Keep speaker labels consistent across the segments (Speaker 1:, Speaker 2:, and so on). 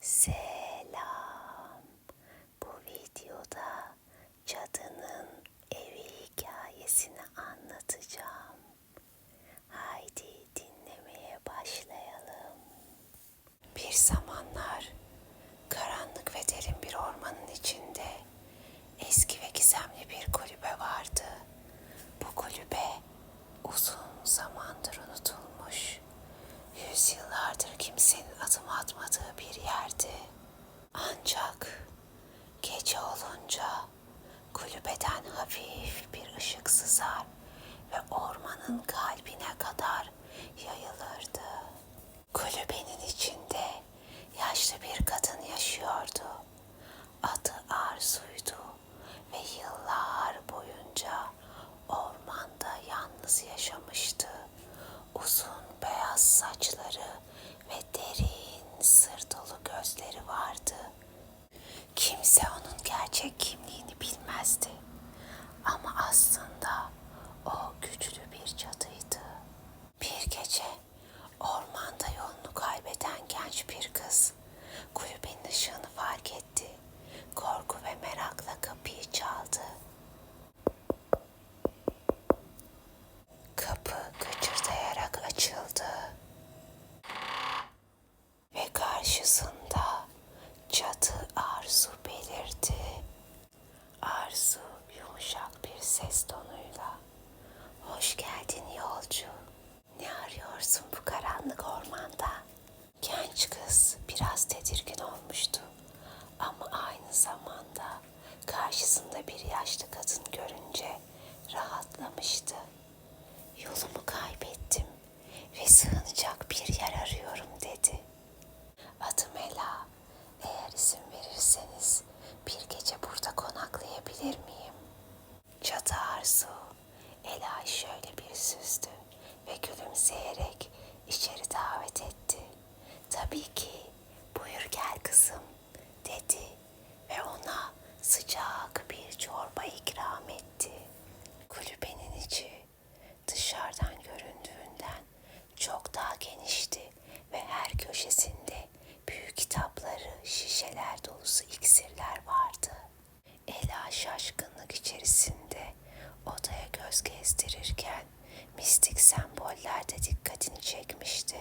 Speaker 1: Selam. Bu videoda cadının evi hikayesini anlatacağım. Haydi dinlemeye başlayalım. Bir zamanlar karanlık ve derin bir ormanın içinde eski ve gizemli bir kulübe vardı. Bu kulübe uzun zamandır unutulmuş, yüzyıllardır kimsenin adım atmadığı bir yerdi. Ancak gece olunca kulübeden hafif bir ışık sızar ve ormanın kalbine kadar yayılırdı. Kulübenin içinde yaşlı bir kadın yaşıyordu. Adı Arzu'ydu ve yıllar boyunca ormanda yalnız yaşamıştı. Uzun beyaz saçları ve derin sır dolu gözleri vardı. Kimse onun gerçek kimliğini bilmezdi. Ama aslında o güçlü bir cadıydı. Bir gece ormanda yolunu kaybeden genç bir kız kulübenin ışığını fark etti. Korku ve merakla kapıyı çaldı. Kapı gıcırdayarak açıldı ve karşısında cadı Arzu belirdi. Arzu yumuşak bir ses tonuyla, "Hoş geldin yolcu. Ne arıyorsun bu karanlık ormanda?" Genç kız biraz tedirgin olmuştu ama aynı zamanda karşısında bir yaşlı kadın görünce rahatlamıştı. "Yolumu kaybettim ve sığınacak bir yer arıyorum," dedi. "Adım Ela. Eğer izin verirseniz bir gece burada konaklayabilir miyim?" Cadı Arzu Ela'yı şöyle bir süzdü ve gülümseyerek içeri davet etti. "Tabii ki, buyur gel kızım," dedi ve ona sıcak bir çorba ikram etti. Kulübenin içi dışarıdan göründüğünden çok daha genişti ve her köşesinde büyük kitapları, şişeler dolusu iksirler vardı. Ela şaşkınlık içerisinde odaya göz gezdirirken mistik semboller de dikkatini çekmişti.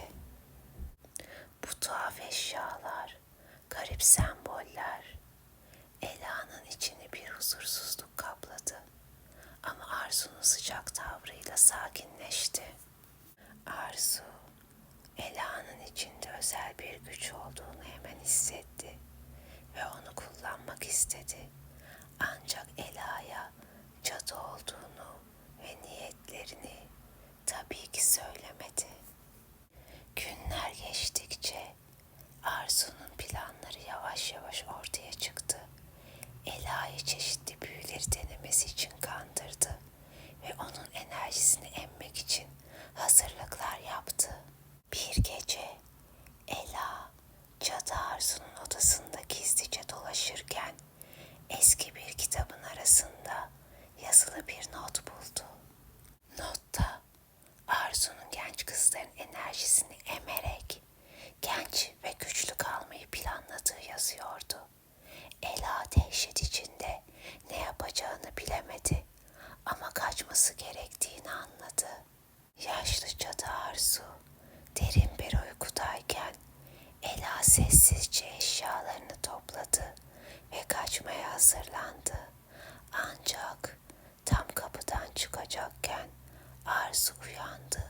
Speaker 1: Bu tuhaf eşyalar, garip semboller Ela'nın içini bir huzursuzluk kapladı. Ama Arzu'nun sıcak tavrıyla sakinleşti. Arzu, Ela'nın içinde özel bir güç olduğunu hemen hissetti ve onu kullanmak istedi. Ancak Ela'ya cadı olduğunu ve niyetlerini tabii ki söylemedi. Günler geçtikçe Arzu'nun planları yavaş yavaş ortaya çıktı. Ela'yı çeşitli büyüleri denemesi için kandırdı ve onun enerjisini emmek için hazırlıklar yaptı. Bir gece Ela, cadı Arzu'nun odasında gizlice dolaşırken eski bir kitabın arasında yazılı bir not buldu. Notta Arzu'nun genç kızların enerjisini emerek genç ve güçlü kalmayı planladığı yazıyordu. Ela dehşet içinde ne yapacağını bilemedi ama kaçması gerektiğini anladı. Yaşlı cadı Arzu derin bir uykudayken Ela sessizce eşyalarını topladı ve kaçmaya hazırlandı. Ancak tam kapıdan çıkacakken Arzu uyandı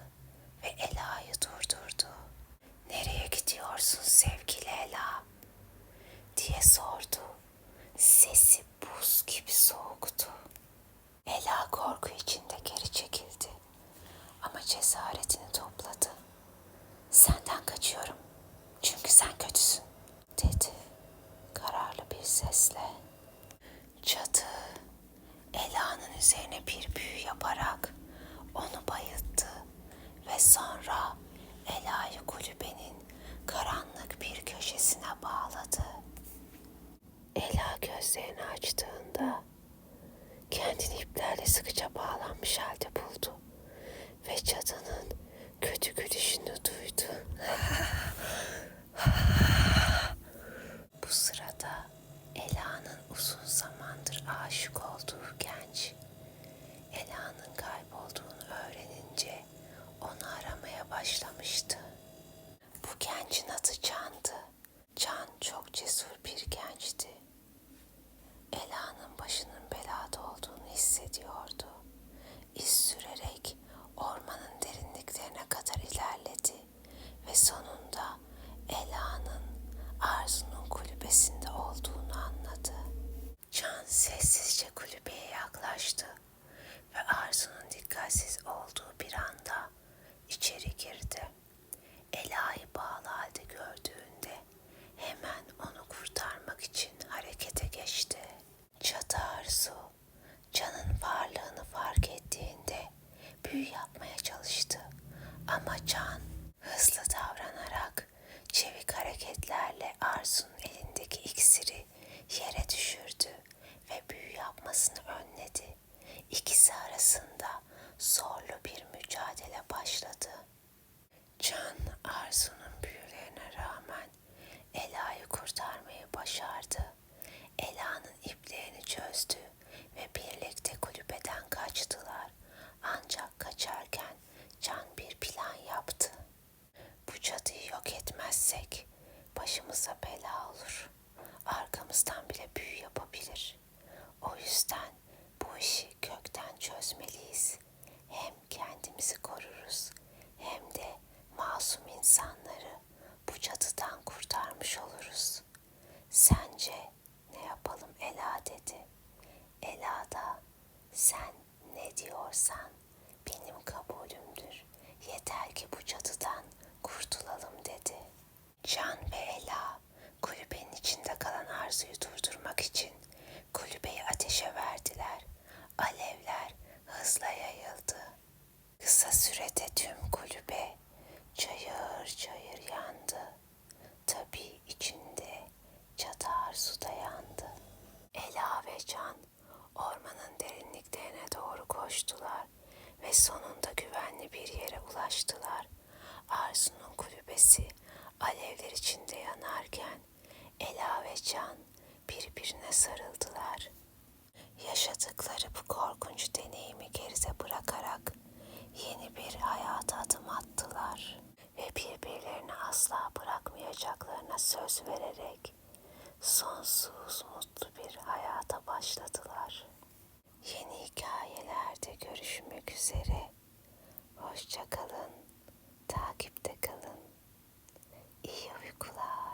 Speaker 1: ve Ela'yı durdurdu. "Nereye gidiyorsun sevgili Ela?" diye sordu. Sesi buz gibi soğuktu. Ela korku içinde geri çekildi ama cesaretini topladı. "Senden kaçıyorum çünkü sen kötüsün," dedi kararlı bir sesle. Cadı Ela'nın üzerine bir büyü yaparak onu bayılttı ve sonra Ela'yı kulübenin karanlık bir köşesine bağladı. Ela gözlerini açtığında kendini iplerle sıkıca bağlanmış halde buldu ve cadının kötü gülüşünü duydu. aşık olduğu genç, Ela'nın kaybolduğunu öğrenince onu aramaya başlamıştı. Bu gencin adı Can'dı. Can çok cesur bir gençti. Ela'nın başının belada olduğunu hissediyordu. İz sürerek ormanın derinliklerine kadar ilerledi ve sonunda Ela'nın Arzu'nun kulübesinde olduğunu anladı. Can sessizce kulübeye yaklaştı ve Arzu'nun dikkatsiz olduğu bir anda içeri girdi. Ela'yı bağlı halde gördüğünde hemen onu kurtarmak için harekete geçti. Cadı Arzu, Can'ın varlığını fark ettiğinde büyü yapmaya çalıştı. Ama Can hızlı davranarak çevik hareketlerle Arzu'nun elindeki iksiri yere düşürdü ve büyü yapmasını önledi. İkisi arasında zorlu bir mücadele başladı. Can, Arzu'nun büyülerine rağmen Ela'yı kurtarmayı başardı. Ela'nın iplerini çözdü ve birlikte kulübeden kaçtılar. Ancak kaçarken Can bir plan yaptı. Bu cadıyı yok etmezsek başımıza bela olur. Arkamızdan bile büyü yapabilir. O yüzden bu işi kökten çözmeliyiz. Hem kendimizi koruruz hem de masum insanları bu cadıdan kurtarmış oluruz. Sence ne yapalım Ela dedi. Ela da sen ne diyorsan benim kabulümdür. Yeter ki bu cadıdan kurtulalım dedi. Can ve Ela kulübenin içinde kalan Arzu'yu durdurmak için kulübeyi ateşe verdiler. Alevler hızla yayıldı. Kısa sürede tüm kulübe çayır çayır yandı. Tabii içinde Cadı Arzu da yandı. Ela ve Can ormanın derinliklerine doğru koştular ve sonunda güvenli bir yere ulaştılar. Arzu'nun kulübesi alevler içinde yanarken Ela ve Can birbirine sarıldılar. Yaşadıkları bu korkunç deneyimi geride bırakarak yeni bir hayata adım attılar ve birbirlerini asla bırakmayacaklarına söz vererek sonsuz mutlu bir hayata başladılar. Yeni hikayelerde görüşmek üzere. Hoşça kalın, takipte kalın. İyi uykular.